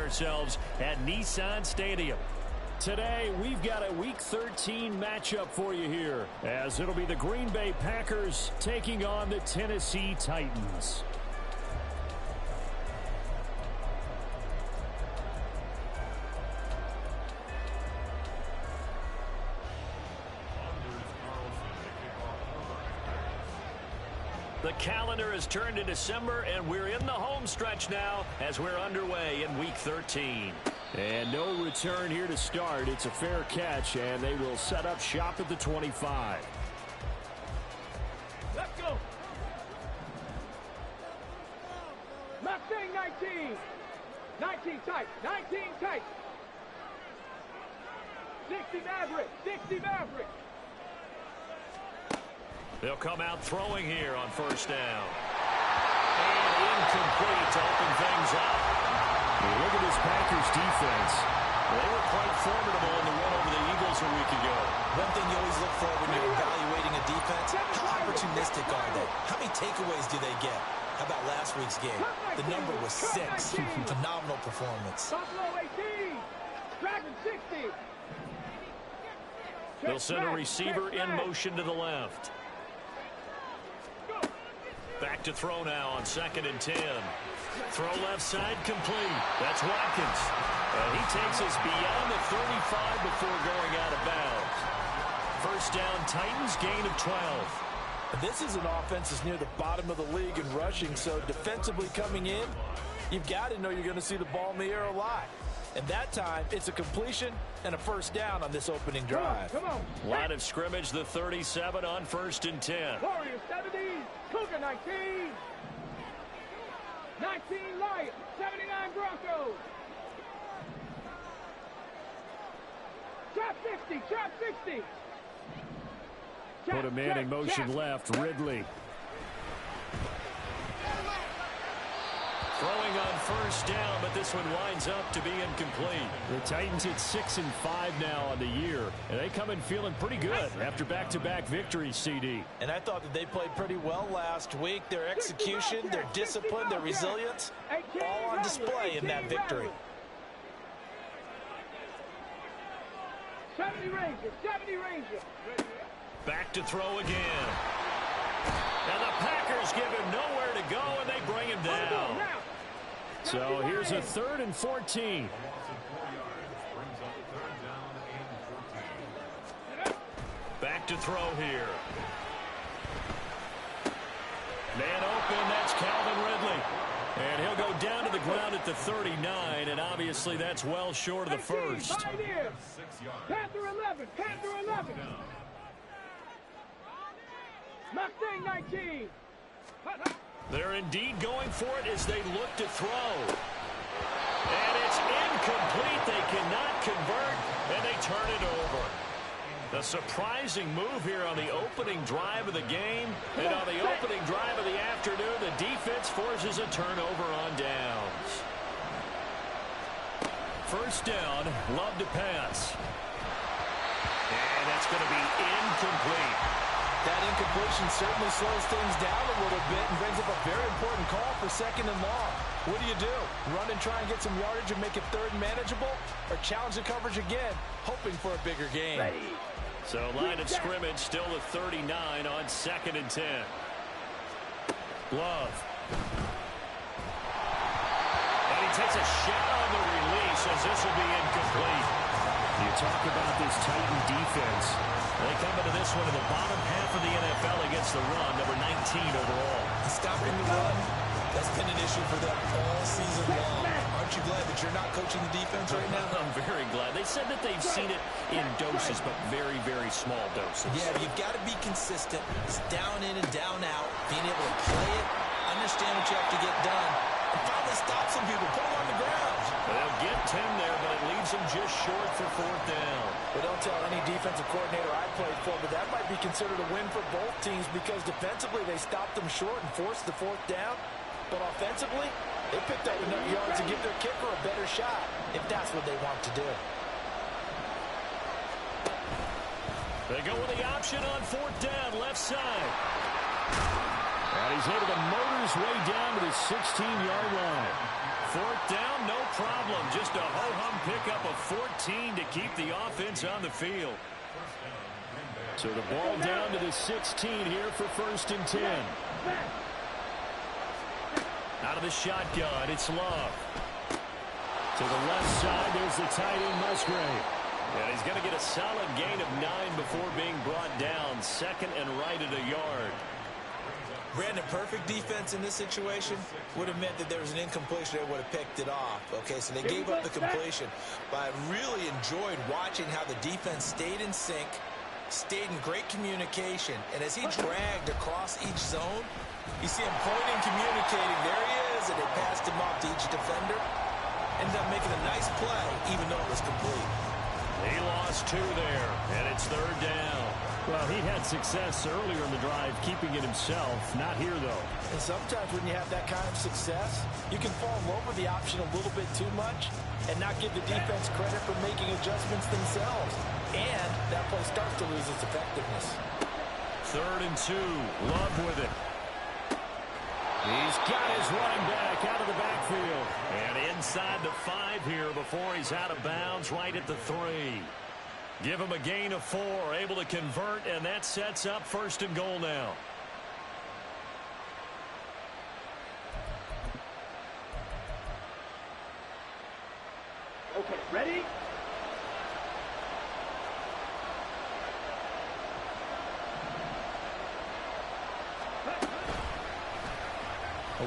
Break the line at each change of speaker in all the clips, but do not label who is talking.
ourselves at Nissan Stadium.
Today, we've got a Week 13 matchup for you here, as it'll be the Green Bay Packers taking on the Tennessee Titans.
The calendar has turned to December, and we're in the home stretch now as we're underway in Week 13.
And no return here to start. It's a fair catch, and they will set up shop at the 25.
Let's go. Mustang 19. 19 tight. 19 tight. 60 Maverick. 60 Maverick.
They'll come out throwing here on first down. And incomplete to open things up.
Look at this Packers defense.
They were quite formidable in the win over the Eagles a week ago.
One thing you always look for when you're evaluating a defense, how opportunistic are they? How many takeaways do they get? How about last week's game? The number was 6. Phenomenal performance.
Buffalo 18. Dragon 60.
They'll send a receiver in motion to the left. Back to throw now on 2nd and 10. Throw left side complete. That's Watkins. And he takes us beyond the 35 before going out of bounds. First down, Titans, gain of 12.
This is an offense that's near the bottom of the league in rushing, so defensively coming in, you've got to know you're going to see the ball in the air a lot. And that time, it's a completion and a first down on this opening drive.
Come on.
Line of scrimmage, the 37 on 1st and 10.
Warriors 70. Cougar 19. 19 Lions. 79 Broncos. Trap 60. Trap 60.
Put a man in motion left, Ridley.
Throwing on first down, but this one winds up to be incomplete.
The Titans at 6-5 now on the year, and they come in feeling pretty good after back-to-back victories, CD.
And I thought that they played pretty well last week. Their execution, their discipline, their resilience, all on display in that victory.
70 Rangers. 70 Rangers.
Back to throw again. And the Packers give him nowhere to go, and they bring him down.
So here's a 3rd and 14.
Back to throw here. Man open, that's Calvin Ridley. And he'll go down to the ground at the 39, and obviously that's well short of the first.
Panther 11. Panther 11. Mustang 19.
They're indeed going for it as they look to throw. And it's incomplete. They cannot convert, and they turn it over. A surprising move here on the opening drive of the game. And on the opening drive of the afternoon, the defense forces a turnover on downs. First down, Love to pass. And that's going to be incomplete.
That incompletion certainly slows things down a little bit and brings up a very important call for 2nd and long. What do? Run and try and get some yardage and make it 3rd and manageable? Or challenge the coverage again, hoping for a bigger gain?
So line of scrimmage still at 39 on 2nd and 10. Love. And he takes a shot on the release as this will be incomplete.
You talk about this Titan defense.
They come into this one in the bottom half of the NFL against the run, number 19 overall.
Stopping the run, that's been an issue for them all season long. Aren't you glad that you're not coaching the defense right now?
I'm very glad. They said that they've seen it in doses, but very, very small doses.
Yeah, you've got to be consistent. It's down in and down out, being able to play it, understand what you have to get done, and finally stop some people, put them on the ground.
They'll get 10 there, but it leaves them just short for 4th down.
But don't tell any defensive coordinator I played for, but that might be considered a win for both teams because defensively they stopped them short and forced the 4th down. But offensively, they picked up enough yards to give their kicker a better shot if that's what they want to do.
They go with the option on 4th down, left side.
And he's able to motor his way down to the 16-yard line. Fourth down, no problem. Just a ho-hum pickup of 14 to keep the offense on the field. So the ball down to the 16 here for 1st and 10. Out of the shotgun, it's Love. To the left side, there's the tight end, Musgrave. And he's going to get a solid gain of 9 before being brought down. 2nd and right at a yard.
Brandon, perfect defense in this situation would have meant that there was an incompletion. They would have picked it off. Okay, so they gave up the completion. But I really enjoyed watching how the defense stayed in sync, stayed in great communication. And as he dragged across each zone, you see him pointing, communicating. There he is, and they passed him off to each defender. Ended up making a nice play, even though it was complete.
He lost 2 there, and it's 3rd down. Well, he had success earlier in the drive, keeping it himself. Not here, though.
And sometimes when you have that kind of success, you can fall in love with the option a little bit too much and not give the defense credit for making adjustments themselves. And that play starts to lose its effectiveness.
3rd and 2. Love with it. He's got his running back out of the backfield. And inside the 5 here before he's out of bounds right at the 3. Give him a gain of 4, able to convert, and that sets up 1st and goal now.
Okay, ready?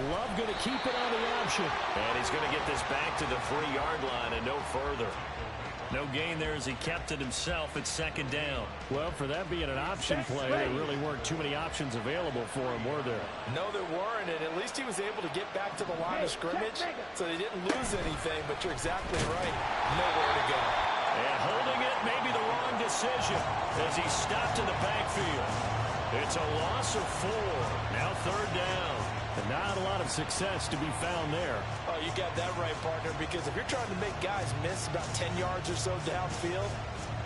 Love going to keep it on the option. And he's going to get this back to the 3-yard line and no further. No gain there as he kept it himself at 2nd down. Well, for that being an option play, there really weren't too many options available for him, were there?
No, there weren't, and at least he was able to get back to the line of scrimmage, so they didn't lose anything, but you're exactly right. Nowhere to go.
And holding it may be the wrong decision as he stopped in the backfield. It's a loss of 4. Now 3rd down. And not a lot of success to be found there.
Oh, you got that right, partner, because if you're trying to make guys miss about 10 yards or so downfield,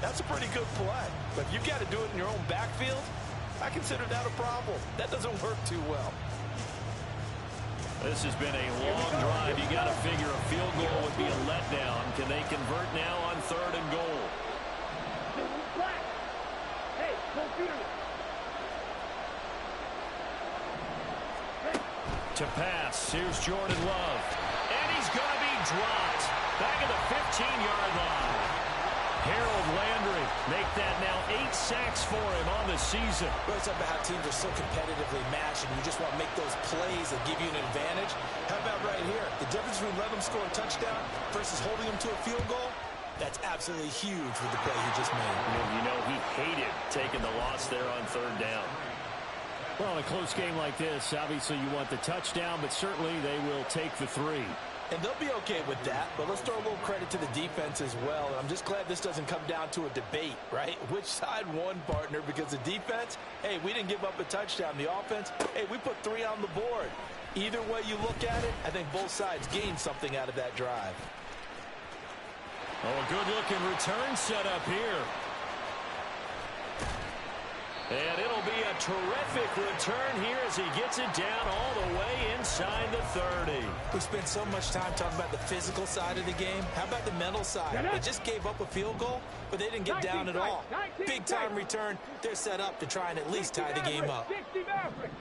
that's a pretty good play. But if you've got to do it in your own backfield, I consider that a problem. That doesn't work too well.
This has been a long drive. You got to figure a field goal would be a letdown. Can they convert now on 3rd and goal?
Hey, don't shoot him.
To pass, here's Jordan Love. And he's going to be dropped. Back at the 15-yard line. Harold Landry make that now 8 sacks for him on the season.
Well, it's about how teams are so competitively matched, and you just want to make those plays that give you an advantage. How about right here? The difference between letting them score a touchdown versus holding them to a field goal, that's absolutely huge with the play he just made.
You know, he hated taking the loss there on 3rd down. Well, in a close game like this, obviously you want the touchdown, but certainly they will take the 3.
And they'll be okay with that, but let's throw a little credit to the defense as well. And I'm just glad this doesn't come down to a debate, right? Which side won, partner? Because the defense, hey, we didn't give up a touchdown. The offense, hey, we put 3 on the board. Either way you look at it, I think both sides gained something out of that drive.
Oh, a good-looking return set up here. And it'll be a terrific return here as he gets it down all the way inside the 30.
We spent so much time talking about the physical side of the game. How about the mental side? They just gave up a field goal, but they didn't get down at all. Big-time return. They're set up to try and at least tie the game up.
60 Mavericks.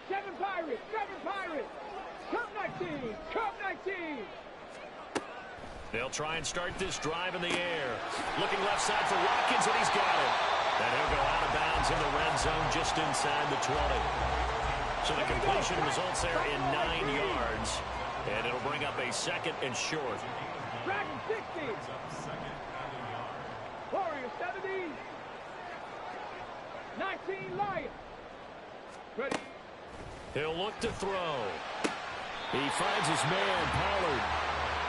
7 Pirates. 7 Pirates. Cup 19. Cup 19.
They'll try and start this drive in the air. Looking left side for Watkins, and he's got it. And he'll go out of bounds in the red zone just inside the 20. So the completion results there in 9 yards. And it'll bring up a 2nd and short.
Dragon 60. Warrior 70. 19 Lions. Ready.
He'll look to throw. He finds his man, Pollard.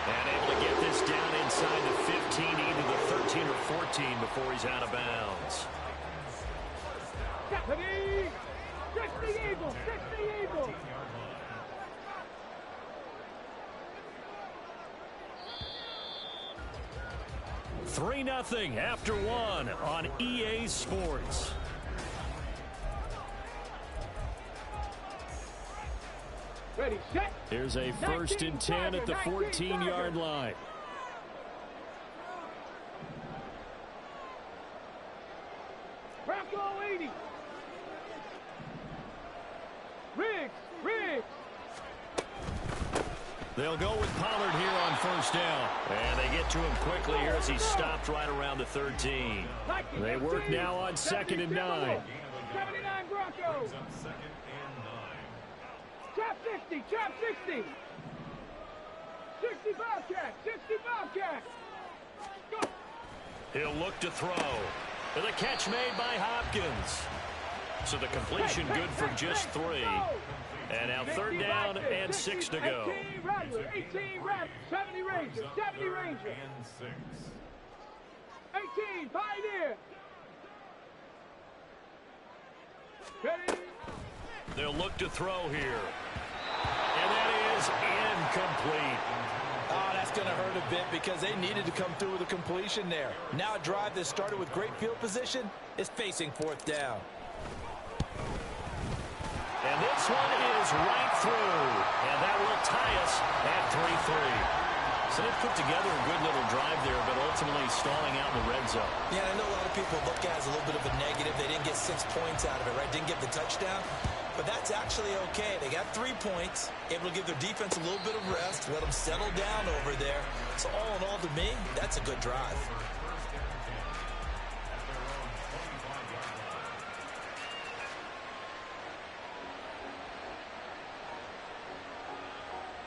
And able to get this down inside the 15, either the 13 or 14 before he's out of bounds.
60 Eagles, 60 Eagles.
$3-0 after 1 on EA Sports.
Ready, set.
Here's a 1st and 10 at the 14-yard line.
Bronco 80. Riggs.
They'll go with Pollard here on 1st down. And they get to him quickly here as he stopped right around the 13. They work now on 2nd and 9.
79 Broncos. Trap 60, trap 60. 60 Bobcat. Go.
He'll look to throw. And the catch made by Hopkins. So the completion good for just 3. And now 3rd down and 6 to go.
18 Rattler, 18 Rattler, 70 Ranger, 18 Pioneer. Ready.
They'll look to throw here. And that is incomplete.
Oh, that's going to hurt a bit because they needed to come through with a completion there. Now a drive that started with great field position is facing 4th down.
And this one is right through. And that will tie us at 3-3. So they've put together a good little drive there, but ultimately stalling out in the red zone.
Yeah, I know a lot of people look at it as a little bit of a negative. They didn't get 6 points out of it, right? Didn't get the touchdown. But that's actually okay. They got 3 points, able to give their defense a little bit of rest, let them settle down over there. So all in all, to me, that's a good drive.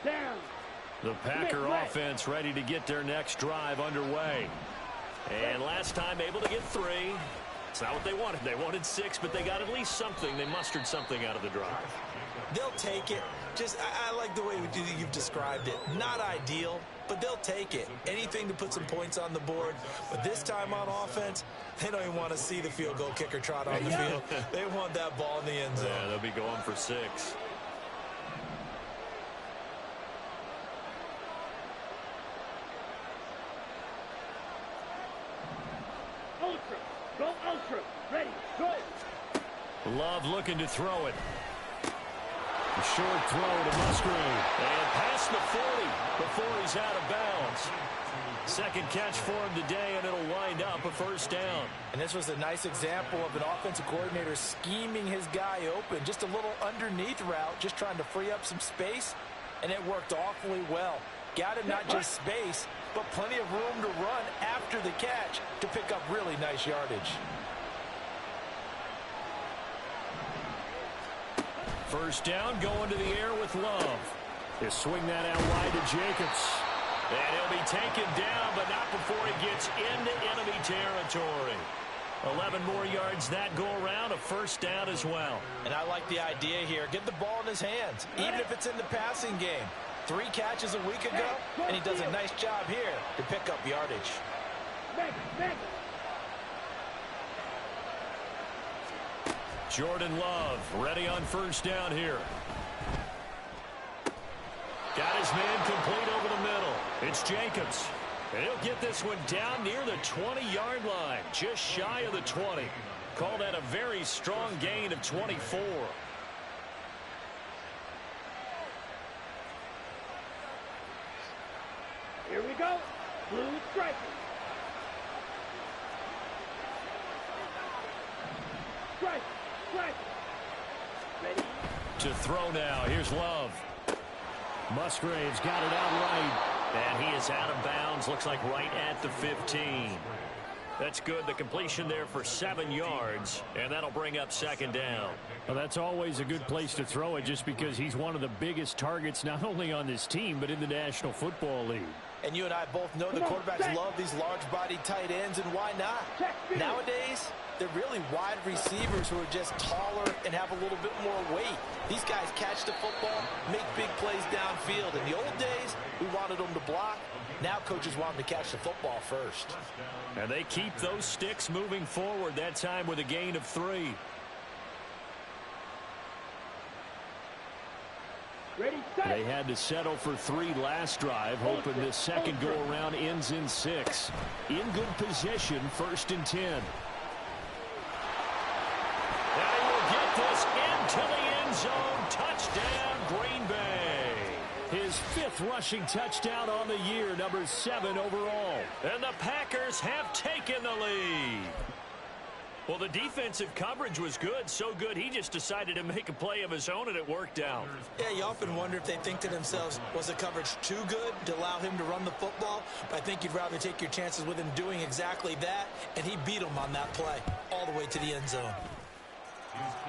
Down.
The Packer offense ready to get their next drive underway. And last time able to get 3. It's not what they wanted. They wanted 6, but they got at least something. They mustered something out of the drive.
They'll take it. I like the way you've described it. Not ideal, but they'll take it. Anything to put some points on the board. But this time on offense, they don't even want to see the field goal kicker trot on the field. They want that ball in the end zone.
Yeah, they'll be going for 6.
Ultra. Go ultra. Ready. Go.
Love looking to throw it. A short throw to Musgrave. And past the 40 before he's out of bounds. Second catch for him today, and it'll wind up a 1st down.
And this was a nice example of an offensive coordinator scheming his guy open. Just a little underneath route, just trying to free up some space, and it worked awfully well. Got him not just space, but plenty of room to run after the catch to pick up really nice yardage.
1st down, going to the air with Love. He'll swing that out wide to Jacobs. And he'll be taken down, but not before he gets into enemy territory. 11 more yards that go around, a 1st down as well.
And I like the idea here. Get the ball in his hands, even if it's in the passing game. 3 catches a week ago, and he does a nice job here to pick up yardage.
Jordan Love ready on 1st down here. Got his man complete over the middle. It's Jacobs. And he'll get this one down near the 20-yard line, just shy of the 20. Call that a very strong gain of 24.
Here we go. Blue striker. Strike. Ready.
To throw now. Here's Love. Musgrave's got it out right. And he is out of bounds. Looks like right at the 15. That's good. The completion there for 7 yards. And that'll bring up 2nd down. Well, that's always a good place to throw it just because he's one of the biggest targets not only on this team but in the National Football League.
And you and I both know the quarterbacks love these large-bodied tight ends, and why not? Nowadays, they're really wide receivers who are just taller and have a little bit more weight. These guys catch the football, make big plays downfield. In the old days, we wanted them to block. Now coaches want them to catch the football first.
And they keep those sticks moving forward, that time with a gain of 3. They had to settle for 3 last drive, hoping this second go-around ends in 6. In good position, 1st and 10. Now he will get this into the end zone. Touchdown, Green Bay. His 5th rushing touchdown on the year, number 7 overall.
And the Packers have taken the lead. Well, the defensive coverage was good, so good he just decided to make a play of his own, and it worked out.
Yeah, you often wonder if they think to themselves, was the coverage too good to allow him to run the football? But I think you'd rather take your chances with him doing exactly that, and he beat him on that play all the way to the end zone.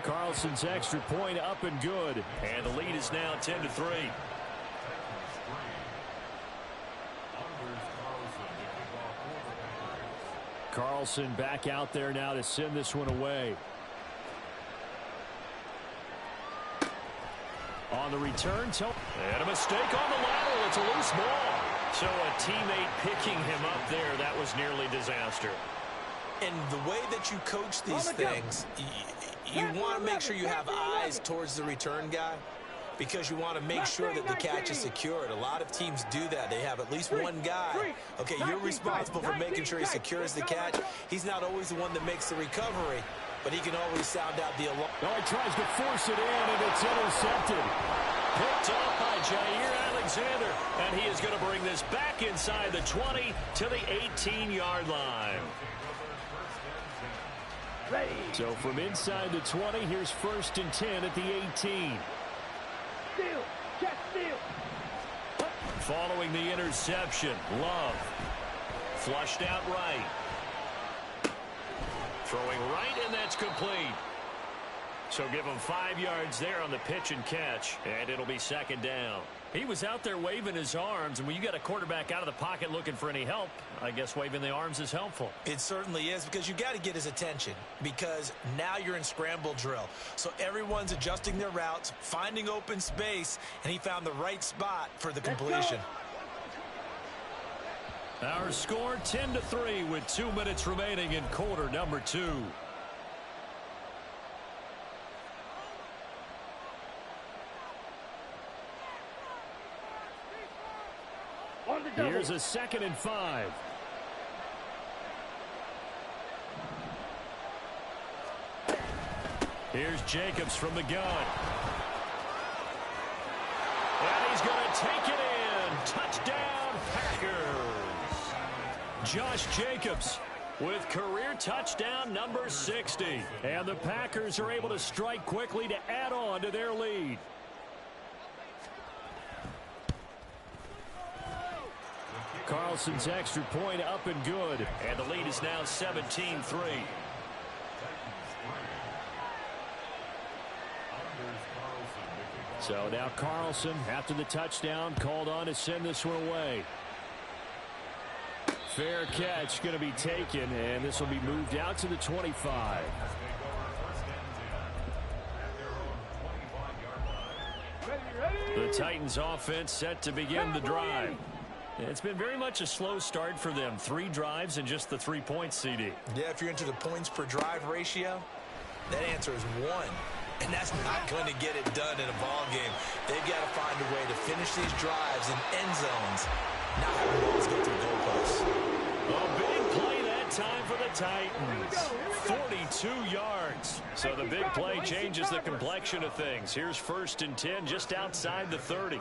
Carlson's extra point up and good.
And the lead is now 10-3.
Carlson back out there now to send this one away. On the return,
and a mistake on the lateral. It's a loose ball. So a teammate picking him up there, that was nearly disaster.
And the way that you coach these things, you want to make sure you have eyes towards the return guy, because you want to make sure that the catch is secured. A lot of teams do that. They have at least one guy. Okay, you're responsible for making sure he secures the catch. He's not always the one that makes the recovery, but he can always sound out the alarm.
No, he tries to force it in, and it's intercepted.
Picked off by Jair Alexander, and he is going to bring this back inside the 20 to the 18-yard line.
So from inside the 20, here's 1st and 10 at the 18.
Steal. Check steal.
Following the interception, Love. Flushed out right. Throwing right, and that's complete. So give him 5 yards there on the pitch and catch, and it'll be 2nd down. He was out there waving his arms, and when you got a quarterback out of the pocket looking for any help, I guess waving the arms is helpful.
It certainly is, because you got to get his attention, because now you're in scramble drill. So everyone's adjusting their routes, finding open space, and he found the right spot for the completion.
Our score 10-3 with 2 minutes remaining in quarter number 2.
Here's a 2nd and 5.
Here's Jacobs from the gun. And he's going to take it in. Touchdown, Packers. Josh Jacobs with career touchdown number 60.
And the Packers are able to strike quickly to add on to their lead. Carlson's extra point up and good.
And the lead is now 17-3.
So now Carlson, after the touchdown, called on to send this one away. Fair catch going to be taken, and this will be moved out to the 25.
The Titans offense set to begin the drive. It's been very much a slow start for them. 3 drives and just the 3 points, CD.
Yeah, if you're into the points per drive ratio, that answer is 1. And that's not going to get it done in a ball game. They've got to find a way to finish these drives in end zones, not having balls go through goalposts.
A big play that time for the Titans. 42 yards. So the big play changes the complexion of things. Here's 1st and 10 just outside the 30.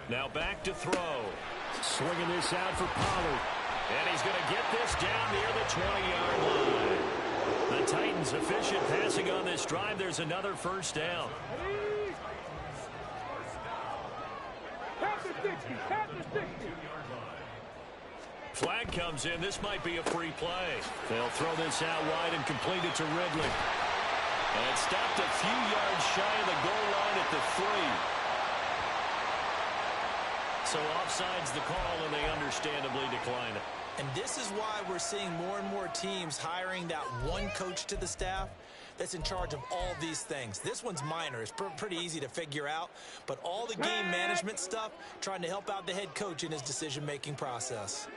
Now back to throw.
Swinging this out for Pollard.
And he's going to get this down near the 20-yard line. The Titans efficient passing on this drive. There's another 1st down. Flag comes in. This might be a free play. They'll throw this out wide and complete it to Ridley. And stopped a few yards shy of the goal line at the 3. So offside's the call, and they understandably decline it.
And this is why we're seeing more and more teams hiring that one coach to the staff that's in charge of all these things. This one's minor. It's pretty easy to figure out. But all the game management stuff, trying to help out the head coach in his decision-making process.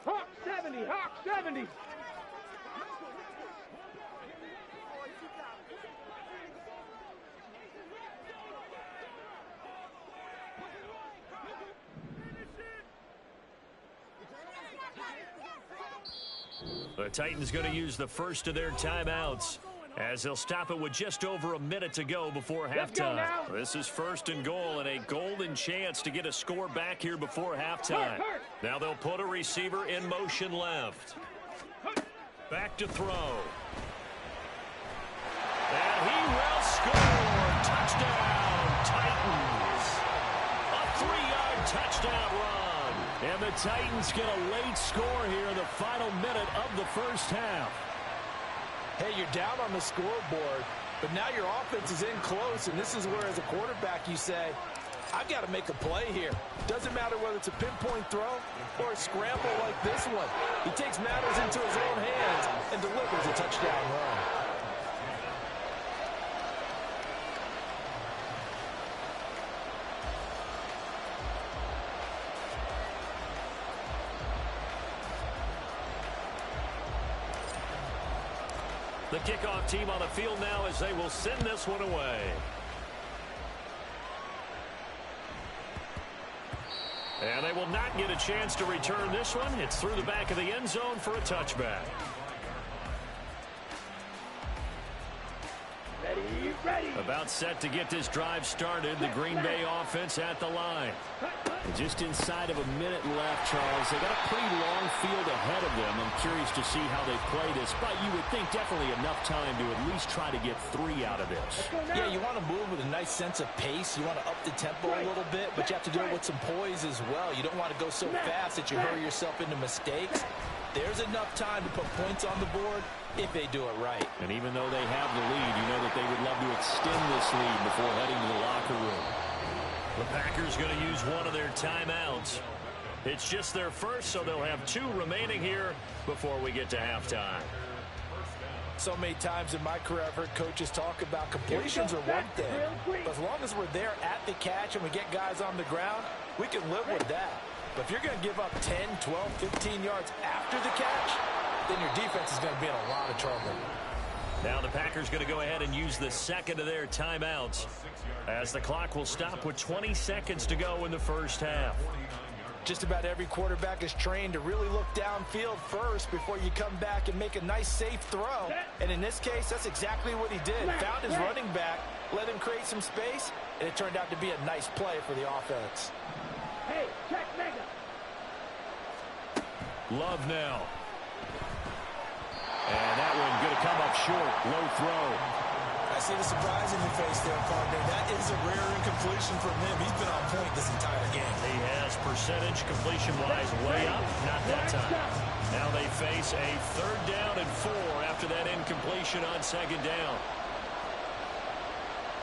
Hawk 70, Hawk 70.
The Titans going to use the first of their timeouts As they'll stop it with just over a minute to go before halftime. This is 1st and goal and a golden chance to get a score back here before halftime. Now they'll put a receiver in motion left. Back to throw. And he will score. Touchdown, Titans. A 3-yard touchdown run. And the Titans get a late score here in the final minute of the first half.
Hey, you're down on the scoreboard, but now your offense is in close, and this is where, as a quarterback, you say, I've got to make a play here. Doesn't matter whether it's a pinpoint throw or a scramble like this one. He takes matters into his own hands and delivers a touchdown run.
The kickoff team on the field now as they will send this one away. And they will not get a chance to return this one. It's through the back of the end zone for a touchback.
Ready.
About set to get this drive started. The Green Bay offense at the line.
And just inside of a minute left, Charles. They got a pretty long field ahead of them. I'm curious to see how they play this, but you would think definitely enough time to at least try to get 3 out of this.
Yeah, you want to move with a nice sense of pace. You want to up the tempo a little bit, but you have to do it with some poise as well. You don't want to go so fast that you hurry yourself into mistakes. There's enough time to put points on the board if they do it right.
And even though they have the lead, you know that they would love to extend this lead before heading to the locker room.
The Packers going to use one of their timeouts. It's just their first, so they'll have 2 remaining here before we get to halftime.
So many times in my career I've heard coaches talk about completions are one thing. But as long as we're there at the catch and we get guys on the ground, we can live with that. But if you're going to give up 10, 12, 15 yards after the catch, then your defense is going to be in a lot of trouble.
Now the Packers going to go ahead and use the second of their timeouts as the clock will stop with 20 seconds to go in the first half.
Just about every quarterback is trained to really look downfield first before you come back and make a nice, safe throw. And in this case, that's exactly what he did. Found his running back, let him create some space, and it turned out to be a nice play for the offense.
Hey, check mega.
Love now. And that one going to come up short. Low throw.
I see the surprise in your face there, partner. That is a rare incompletion from him. He's been on point this entire game.
He has percentage completion-wise way up. Not that time. Now they face a 3rd down and 4 after that incompletion on 2nd down.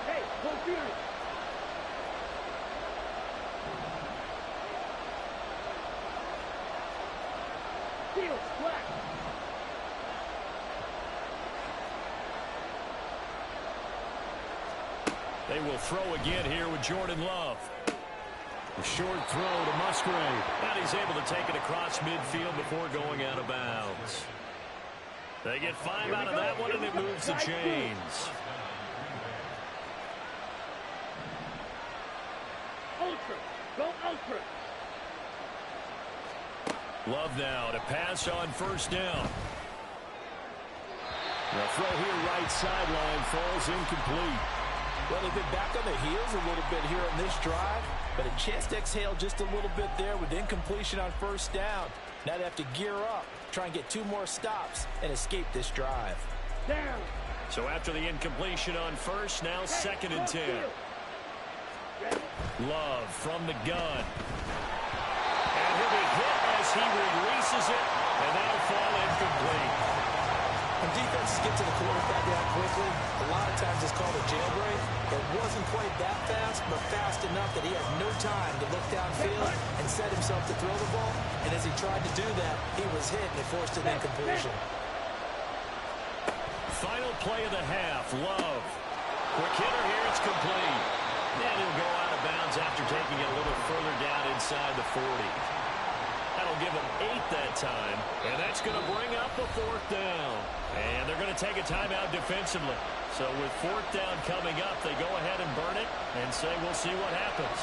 Hey, go Fury. Field, black.
They will throw again here with Jordan Love.
A short throw to Musgrave.
And he's able to take it across midfield before going out of bounds. They get 5 out of that one, and it moves the chains.
Ultra. Go ultra.
Love now to pass on 1st down.
The throw here right sideline falls incomplete.
Well, they've been back on their heels a little bit here on this drive, but a chance to exhale just a little bit there with incompletion on 1st down. Now they have to gear up, try and get 2 more stops, and escape this drive.
Down.
So after the incompletion on 1st, now 2nd and 10. Love from the gun. And he'll be hit as he releases it, and that'll fall incomplete.
When defenses get to the quarterback that quickly, a lot of times it's called a jailbreak. It wasn't quite that fast, but fast enough that he had no time to look downfield and set himself to throw the ball. And as he tried to do that, he was hit and it forced an incompletion.
Final play of the half, Love. Quick hitter here, it's complete. And he'll go out of bounds after taking it a little further down inside the 40. That'll give them 8 that time, and that's going to bring up a 4th down. And they're going to take a timeout defensively. So with 4th down coming up, they go ahead and burn it and say we'll see what happens.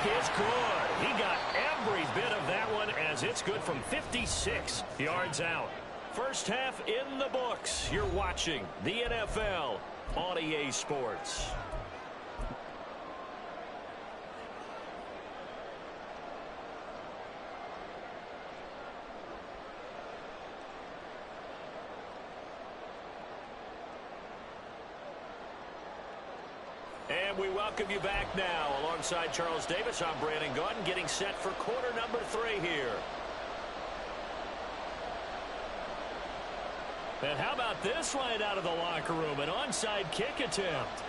is good. He got every bit of that one as it's good from 56 yards out. First half in the books. You're watching the NFL on EA Sports. And we welcome you back now. Alongside Charles Davis, I'm Brandon Gaudin, getting set for quarter number 3 here. And how about this right out of the locker room? An onside kick attempt.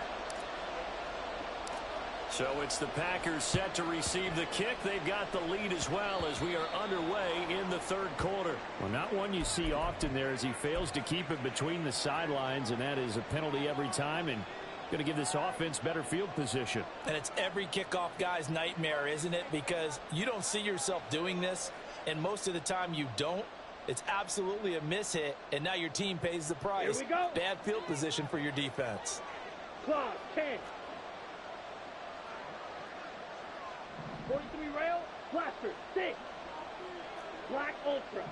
So it's the Packers set to receive the kick. They've got the lead as well as we are underway in the third quarter.
Well, not one you see often there as he fails to keep it between the sidelines, and that is a penalty every time, and going to give this offense better field position.
And it's every kickoff guy's nightmare, isn't it? Because you don't see yourself doing this, and most of the time you don't. It's absolutely a mishit, and now your team pays the price.
Here we go.
Bad field position for your defense.
Claw, 10. 43 rail, blaster, 6. Black Ultra.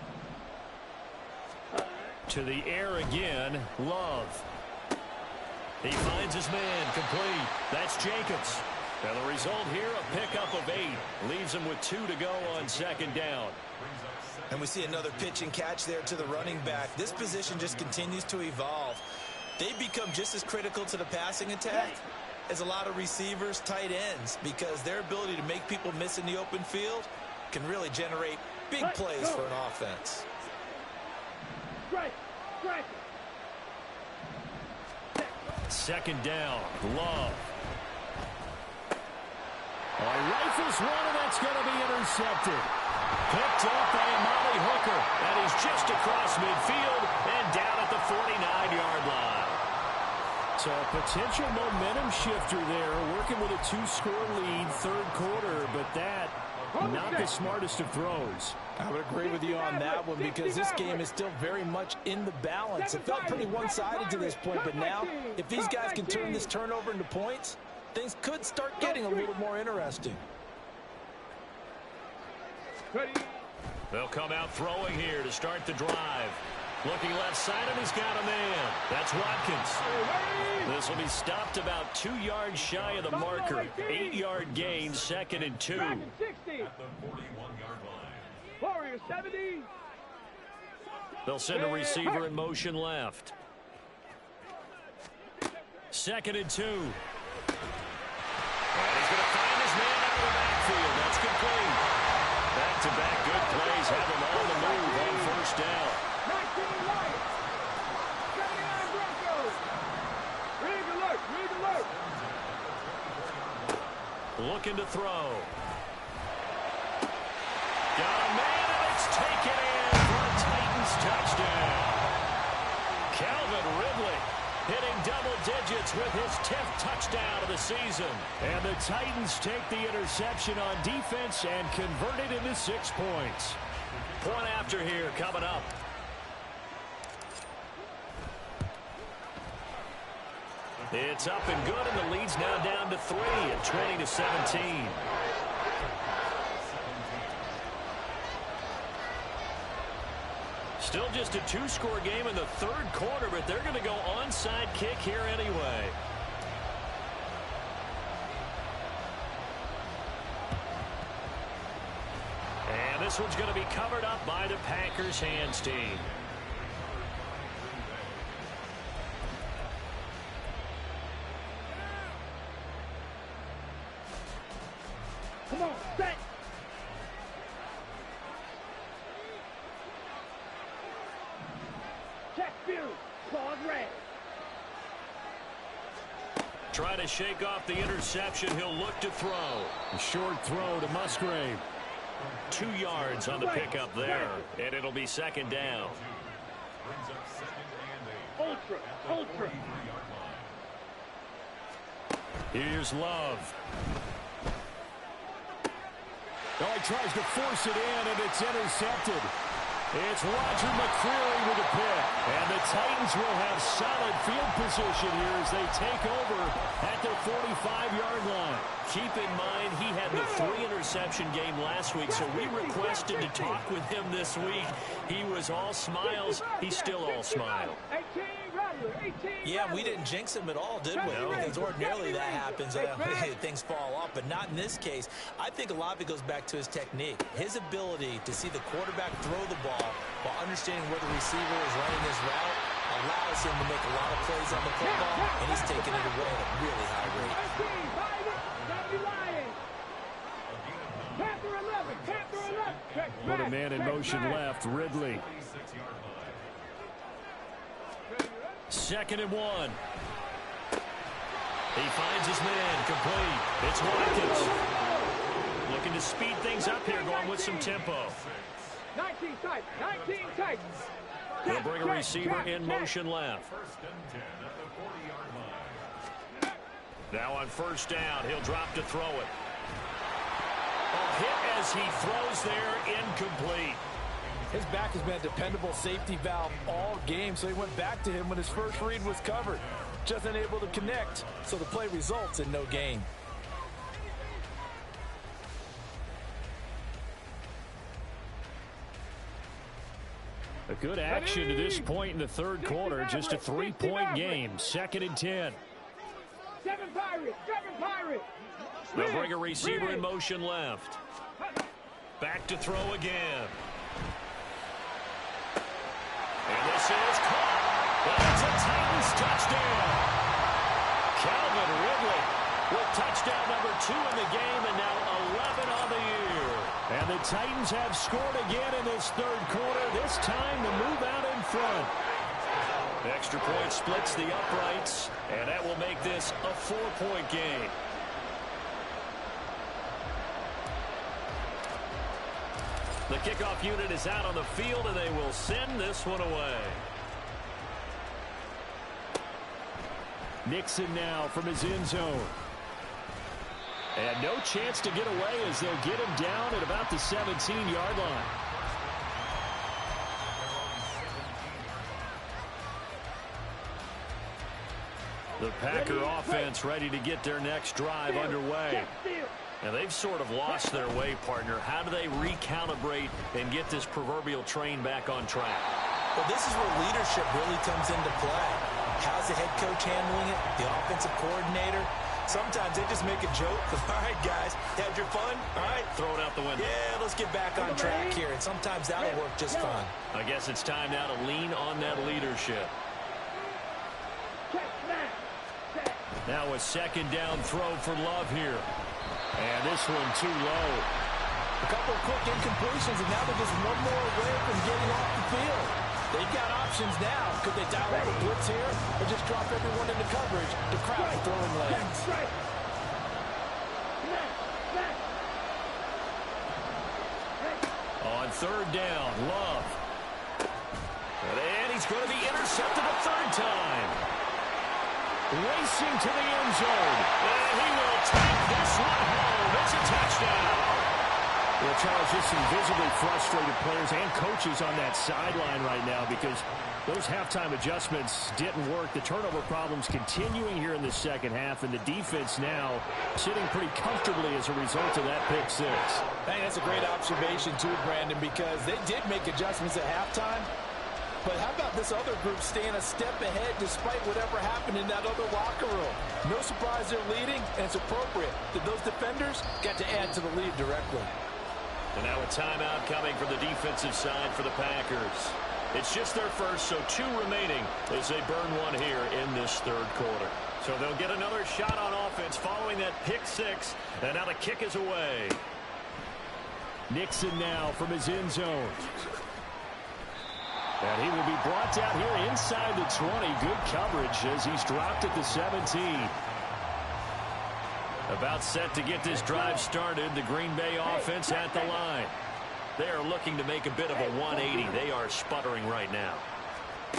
To the air again, Love. He finds his man, complete. That's Jacobs. And the result here, a pickup of 8. Leaves him with 2 to go on second down.
And we see another pitch and catch there to the running back. This position just continues to evolve. They become just as critical to the passing attack as a lot of receivers, tight ends, because their ability to make people miss in the open field can really generate big plays for an offense.
Strike, strike.
Second down, Love.
Oh, he rifles one, and that's going to be intercepted.
Picked up by Amari Hooker. That is just across midfield and down at the 49-yard line.
So a potential momentum shifter there, working with a 2-score lead, third quarter, but that not the smartest of throws.
I would agree with you on that one because this game is still very much in the balance. It felt pretty one-sided to this point, but now if these guys can turn this turnover into points, things could start getting a little more interesting.
They'll come out throwing here to start the drive. Looking left side, and he's got a man. That's Watkins. This will be stopped about 2 yards shy of the marker. 8-yard gain, second and 2.
60. Warrior 70.
They'll send a receiver in motion left. Second and 2. And he's going to find his man out of the backfield. That's complete. Back-to-back good plays have him on the move on first down.
19 Lions. 79 Broncos. Rig alert, rig alert.
Looking to throw. Got a man, and it's taken in for a Titans touchdown. Calvin Ridley hitting double digits with his 10th touchdown of the season.
And the Titans take the interception on defense and convert it into 6 points.
Point after here coming up. It's up and good, and the lead's now down to 3 at 20-17. Still just a 2-score game in the third quarter, but they're going to go onside kick here anyway. And this one's going to be covered up by the Packers hands team.
Come on, set. Check view. Claws red.
Trying to shake off the interception. He'll look to throw.
A short throw to Musgrave.
2 yards on the pickup there, and it'll be second down.
Ultra, ultra.
Here's Love.
Oh, he tries to force it in, and it's intercepted. It's Roger McCreary with a pick. And the Titans will have solid field position here as they take over at their 45-yard line.
Keep in mind he had the 3-interception game last week, so we requested to talk with him this week. He was all smiles. He's still all smile.
Yeah, we didn't jinx him at all, did we? Because ordinarily that happens. Things fall off, but not in this case. I think a lot of it goes back to his technique. His ability to see the quarterback throw the ball while understanding where the receiver is running his route allows him to make a lot of plays on the football, and he's taking it away at a really high rate.
Put a man in motion left, Ridley.
2nd and 1. He finds his man, complete. It's Watkins. Looking to speed things up here, going with some tempo.
19 Titans, 19 Titans.
He'll bring a receiver in motion left. Now on 1st down, he'll drop to throw it. A hit as he throws there, incomplete.
His back has been a dependable safety valve all game, so he went back to him when his first read was covered. Just unable to connect, so the play results in no gain.
A good action to this point in the 3rd quarter. Just a 3-point game. 2nd and 10.
7 Pirates.
They'll bring a receiver in motion left. Back to throw again. And this is caught. That's a Titans touchdown. Calvin Ridley with touchdown number 2 in the game, and now 11 on the year. And the Titans have scored again in this 3rd quarter, this time to move out in front. Extra point splits the uprights, and that will make this a 4-point game. The kickoff unit is out on the field, and they will send this one away.
Nixon now from his end zone. And no chance to get away as they'll get him down at about the 17-yard line. The Packer offense ready to get their next drive underway. Now, they've sort of lost their way, partner. How do they recalibrate and get this proverbial train back on track?
Well, this is where leadership really comes into play. How's the head coach handling it? The offensive coordinator? Sometimes they just make a joke. All right, guys, had your fun? All right.
Throw it out the window.
Yeah, let's get back on track here. And sometimes that'll work just fine.
I guess it's time now to lean on that leadership. Now a 2nd down throw for Love here. And this one too low.
A couple of quick incompletions, and now they're just one more away from getting off the field. They've got options now. Could they dial up a blitz here or just drop everyone into coverage to crowd the throwing lanes?
On 3rd down, Love. And he's going to be intercepted a 3rd time. Racing to the end zone. And he will take this one home. It's a touchdown.
Well, Charles, just some visibly frustrated players and coaches on that sideline right now because those halftime adjustments didn't work. The turnover problems continuing here in the 2nd half, and the defense now sitting pretty comfortably as a result of that pick 6.
Hey, that's a great observation too, Brandon, because they did make adjustments at halftime. But how about this other group staying a step ahead despite whatever happened in that other locker room? No surprise they're leading, and it's appropriate that those defenders got to add to the lead directly.
And now a timeout coming from the defensive side for the Packers. It's just their first, so 2 remaining as they burn one here in this 3rd quarter. So they'll get another shot on offense following that pick 6, and now the kick is away.
Nixon now from his end zone. And he will be brought down here inside the 20. Good coverage as he's dropped at the 17.
About set to get this drive started. The Green Bay offense at the line. They are looking to make a bit of a 180. They are sputtering right now.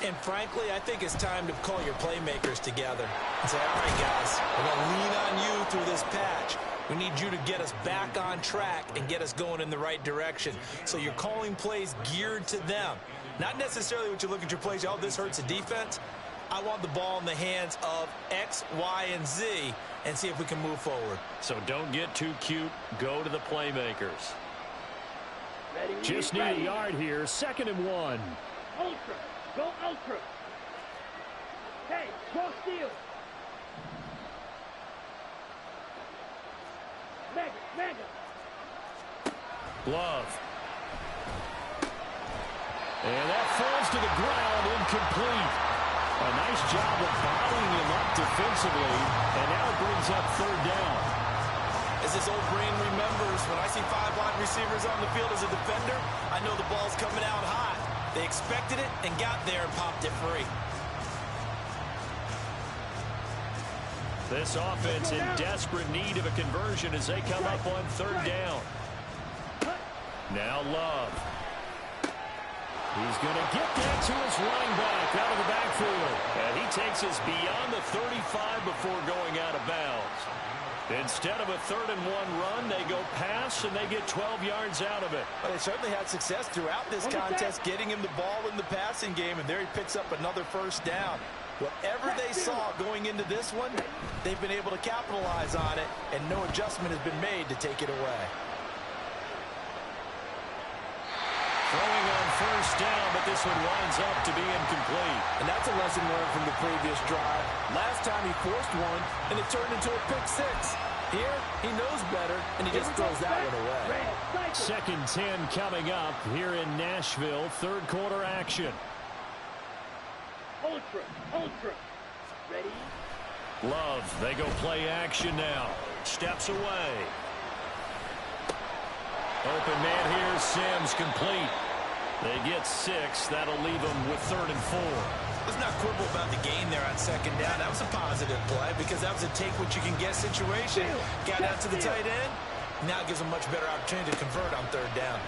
And frankly, I think it's time to call your playmakers together and say, all right, guys, we're going to lean on you through this patch. We need you to get us back on track and get us going in the right direction. So you're calling plays geared to them. Not necessarily what you look at your plays, oh, this hurts the defense. I want the ball in the hands of X, Y, and Z and see if we can move forward.
So don't get too cute. Go to the playmakers.
Ready,
Just need a yard here. 2nd and 1.
Ultra. Go ultra. Hey, go steal. Mega.
Glove. And that falls to the ground, incomplete. A nice job of bottling him up defensively, and now it brings up 3rd down.
As this old brain remembers, when I see 5 wide receivers on the field as a defender, I know the ball's coming out hot. They expected it and got there and popped it free.
This offense in desperate need of a conversion as they come up on 3rd down. Now Love. He's going to get that to his running back out of the backfield. And he takes us beyond the 35 before going out of bounds. Instead of a 3rd and 1 run, they go pass, and they get 12 yards out of it.
Well, they certainly had success throughout this contest, getting him the ball in the passing game, and there he picks up another 1st down. Whatever they saw going into this one, they've been able to capitalize on it, and no adjustment has been made to take it away.
Throwing on 1st down, but this one winds up to be incomplete.
And that's a lesson learned from the previous drive. Last time he forced one, and it turned into a pick 6. Here, he knows better, and he just throws that one away.
2nd 10 coming up here in Nashville. 3rd quarter action.
Ultra. Ready?
Love, they go play action now. Steps away. Open man here, Sims complete. They get 6. That'll leave them with 3rd and 4.
Let's not quibble about the gain there on 2nd down. That was a positive play because that was a take-what-you-can-get situation. Got out to the tight end. Now it gives them much better opportunity to convert on 3rd down.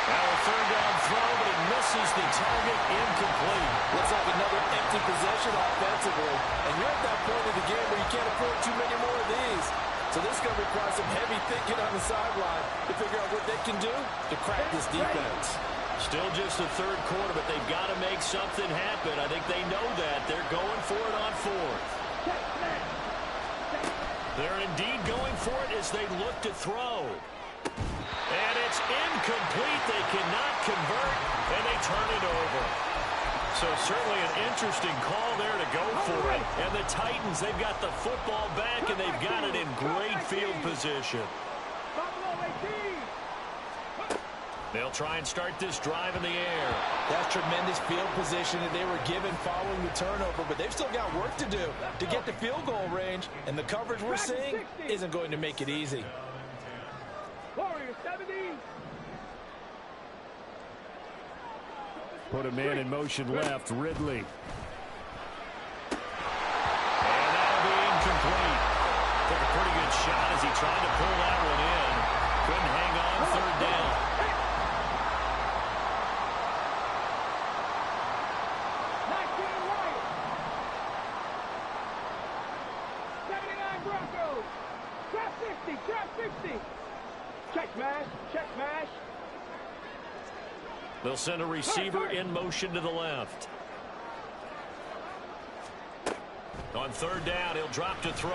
Now a 3rd down throw, but it misses the target, incomplete.
Looks like another empty possession offensively. And you're at that point of the game where you can't afford too many more of these. So this is going to require some heavy thinking on the sideline to figure out what they can do to crack this defense.
Still just the 3rd quarter, but they've got to make something happen. I think they know that. They're going for it on 4th. They're indeed going for it as they look to throw. And it's incomplete. They cannot convert, and they turn it over. So certainly an interesting call there to go for it. And the Titans, they've got the football back, and they've got it in great field position. They'll try and start this drive in the air.
That's tremendous field position that they were given following the turnover, but they've still got work to do to get to field goal range, and the coverage we're seeing isn't going to make it easy.
Warrior 70.
Put a man in motion left, Ridley.
And that'll be incomplete. Took a pretty good shot as he tried to pull that one in. Couldn't hang on 3rd down.
Check mash.
They'll send a receiver in motion to the left. On 3rd down, he'll drop to throw.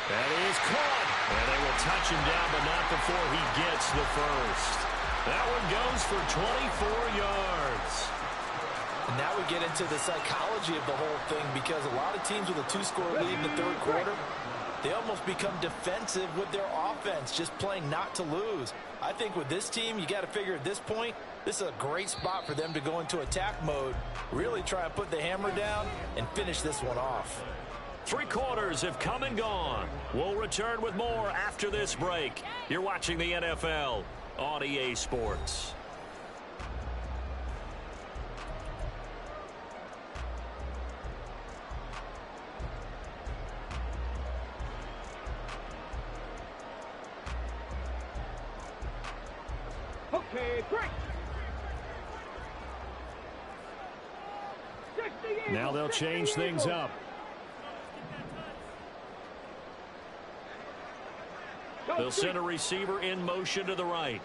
That is caught. And they will touch him down, but not before he gets the 1st. That one goes for 24 yards.
And now we get into the psychology of the whole thing, because a lot of teams with a 2-score lead in the 3rd quarter, they almost become defensive with their offense, just playing not to lose. I think with this team, you got to figure at this point, this is a great spot for them to go into attack mode, really try and put the hammer down and finish this one off.
3 quarters have come and gone. We'll return with more after this break. You're watching the NFL on EA Sports.
Okay, break. 60.
Now they'll change things up. They'll send a receiver in motion to the right.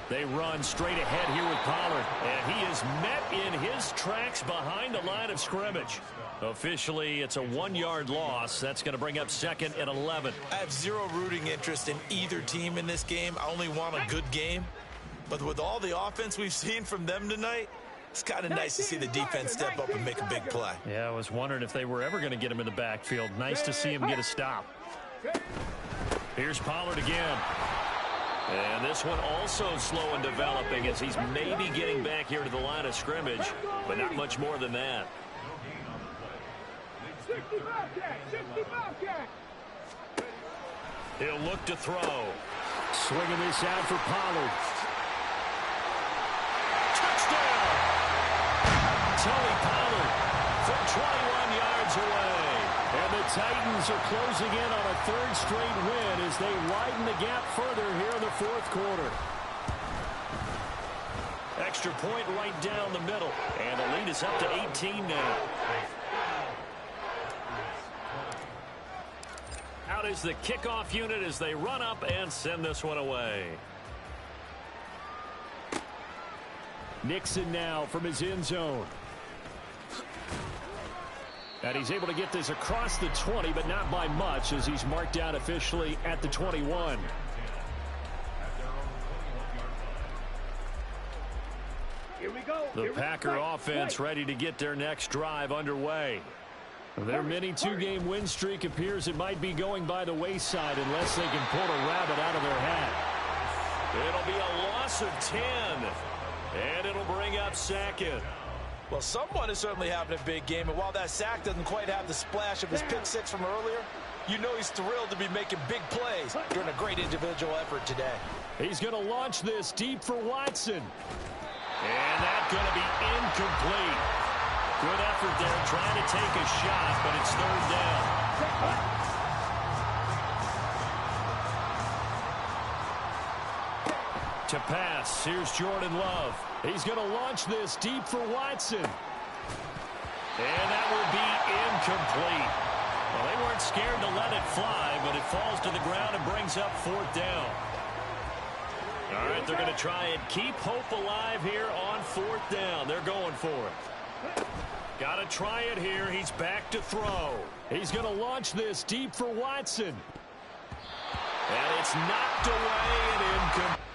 They run straight ahead here with Pollard, and he is met in his tracks behind the line of scrimmage. Officially, it's a 1-yard loss. That's going to bring up second and 11.
I have zero rooting interest in either team in this game. I only want a good game. But with all the offense we've seen from them tonight, it's kind of nice to see the defense step up and make a big play.
Yeah, I was wondering if they were ever going to get him in the backfield. Nice to see him get a stop. Here's Pollard again. And this one also slow in developing as he's maybe getting back here to the line of scrimmage, but not much more than that.
65 catch.
He'll look to throw. Swinging this out for Pollard. Touchdown! Tony Pollard from 21 yards away. And the Titans are closing in on a third straight win as they widen the gap further here in the fourth quarter. Extra point right down the middle. And the lead is up to 18 now. Out is the kickoff unit as they run up and send this one away. Nixon now from his end zone. And he's able to get this across the 20, but not by much as he's marked out officially at the 21.
Here we go.
The Packer offense ready to get their next drive underway. Their mini two-game win streak appears it might be going by the wayside unless they can pull a rabbit out of their hat. It'll be a loss of 10, and it'll bring up second.
Well, someone is certainly having a big game, and while that sack doesn't quite have the splash of his pick six from earlier, you know he's thrilled to be making big plays during a great individual effort today.
He's going to launch this deep for Watson. And that's going to be incomplete. Good effort there trying to take a shot, but it's third down. To pass, here's Jordan Love. He's going to launch this deep for Watson. And that will be incomplete. Well, they weren't scared to let it fly, but it falls to the ground and brings up fourth down. All right, they're going to try and keep hope alive here on fourth down. They're going for it. Got to try it here. He's back to throw. He's going to launch this deep for Watson. And it's knocked away and incomplete.